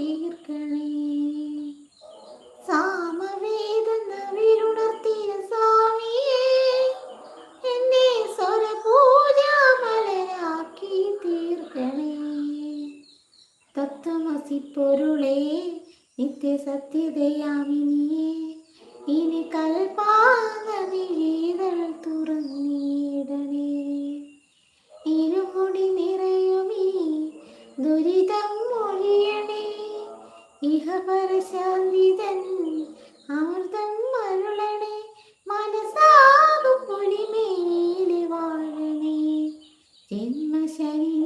തീർക്കണേ. സാമവേദനവിരുണർത്തിയ സ്വാമിയേ, എന്നെ സ്വരപൂജാമലരാക്കി തീർക്കണേ. തത്വമസി പൊരുളേ, നിത്യസത്യതയാമിനിയേ, ഇനി കൽപ്പാന്തമിഴികൾ തുറന്നിടണേ. ഇരുമുടി നിറയുമീ ദുരിതം ഒഴിയണേ. ഇഹപരശാന്തിതൻ അമൃതം മരുളണേ. മനസ്സാകും പൊലിമേലെ വാഴണേ. ജന്മശരീ